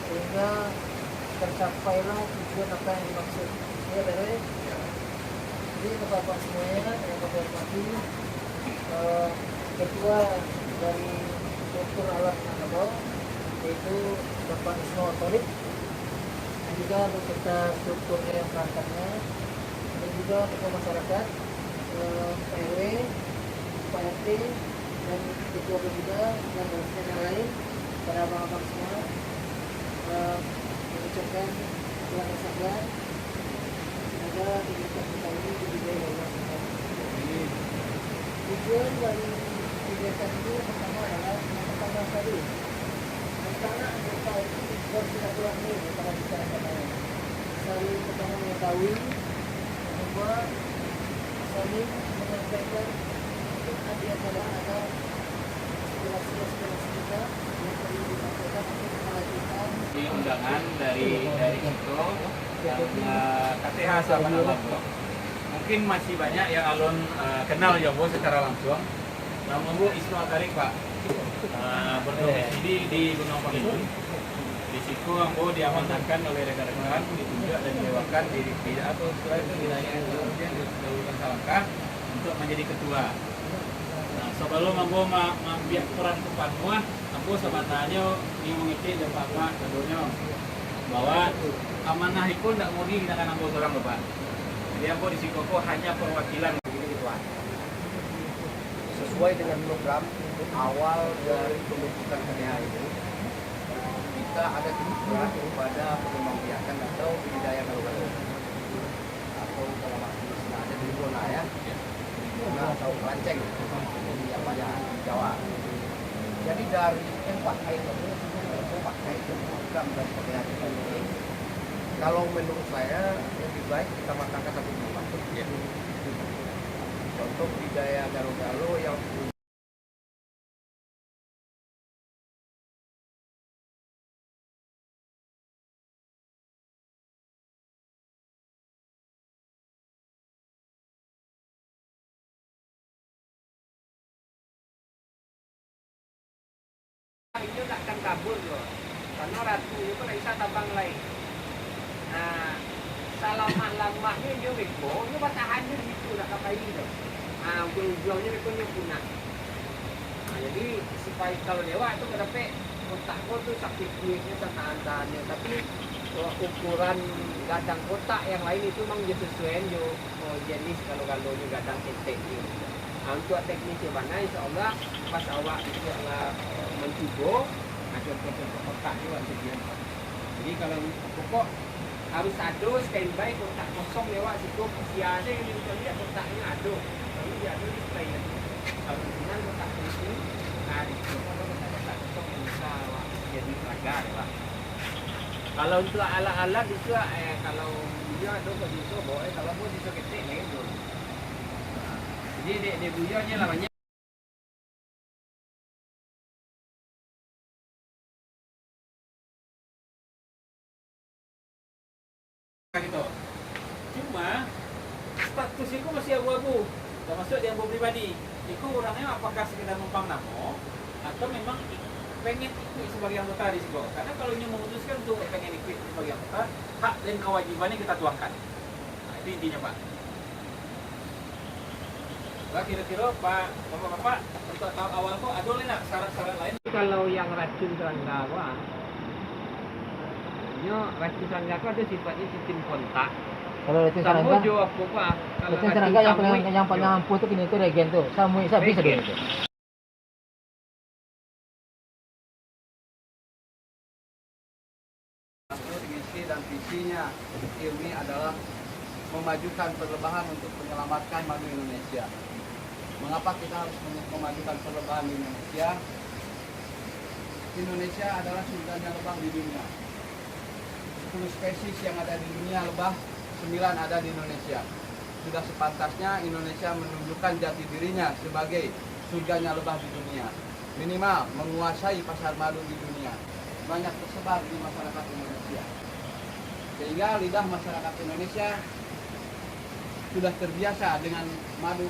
sehingga tercapailah tujuan apa yang dimaksud. Ya, dari jadi Bapak semuanya yang Bapak hormati, ketua dari struktur alat Minangkabau yaitu Bapak Isno Torik, dan juga beserta strukturnya yang perangkatnya, dan juga tokoh masyarakat, PRW, Pak RT, dan ketua juga dan yang lain, para abang-abang semua, mengucapkan selamat sabar. Semoga kegiatan kita ini diberkahi oleh Allah Subhanahu wa Ta'ala. Tujuan dari kegiatan ini pertama adalah yang pertama sekali, antara anggota itu bersilaturahmi kepada masyarakat lain, saling pertama mengetahui, kedua saling menyampaikan di antara ada aspirasi kita yang perlu disampaikan untuk memajukan di undangan dari Ciko yang KTH sama Alon. Mungkin masih banyak yang Alon kenal Jombo secara langsung. Namun Bu Isno Tarik Pak berdomisili di Gunung Panggung. Di situ Ambo diamanahkan oleh rekan-rekan, ditunjuk dan dilewakan di atau setelah itu wilayah kemudian didahulukan Salangkah untuk menjadi ketua. Nah, sebelum Ambo membiak peran kepanmuah, Ambo sebenarnya ini mengikuti dan Bapak tentunya bahwa amanah itu tidak mau dihidangkan Ambo seorang Bapak. Jadi Ambo di Sikoko hanya perwakilan begini-gituan. Sesuai dengan program awal dari pembentukan KTH itu, kita ada kebutuhan kepada pengembangbiakan atau budidaya galuh-galuh, atau kalau masih ada di zona ya, di zona atau kelanceng di apa ya di Jawa. Jadi dari empat item program dari KTH kita ini, kalau menurut saya lebih baik kita matangkan satu persatu. Contoh budidaya galuh-galuh yang itu tak akan kabur loh, karena ratu itu bisa tabang lain. Nah, salamah-lamahnya dia beko, dia batahan dia gitu, tak kapai itu. Nah, ujung-ujungnya bekonya punah. Nah, jadi supaya kalau lewat itu kedape kotak tuh sakit kuitnya, tahan-tahannya. Tapi ukuran gadang kotak yang lain itu memang dia sesuai jo jenis kalau gadang ketek gitu. Nah, untuk teknik di mana insya Allah pas awak itu mencubo, contoh kotak juga sekian. Jadi kalau pokok harus ado standby kotak kosong lewat situ siada yang kita lihat kotaknya ado, lalu dia ado display. Kalau dengan kotak itu, nah di situ kotak kosong yang bisa jadi raga ya. Kalau untuk ala-ala itu kalau dia ada ke situ boleh, kalau mau situ ketik lego. Jadi dia buyarnya namanya gitu. Cuma status itu masih abu-abu, termasuk di Ambo pribadi. Itu orangnya apakah sekedar numpang namo atau memang pengen ikut sebagai anggota di situ. Karena kalau ini memutuskan untuk pengen ikut sebagai anggota, hak dan kewajibannya kita tuangkan. Nah, itu intinya Pak. Nah, kira-kira Pak, Bapak-Bapak untuk tahap awal kok ada nggak syarat-syarat lain? Kalau yang racun serangga, racun serangga ada sifatnya sistem kontak. Kalau racun serangga, racun serangga yang paling ampuh tuh ini tuh regen tuh, samui bisa dulu itu. misi dan visinya ini adalah memajukan perlebahan untuk menyelamatkan madu Indonesia. Mengapa kita harus memajukan perlebahan di Indonesia? Indonesia adalah surganya lebah di dunia. 10 spesies yang ada di dunia lebah, 9 ada di Indonesia. Sudah sepantasnya Indonesia menunjukkan jati dirinya sebagai surganya lebah di dunia. Minimal menguasai pasar madu di dunia. Banyak tersebar di masyarakat Indonesia. Sehingga lidah masyarakat Indonesia sudah terbiasa dengan madu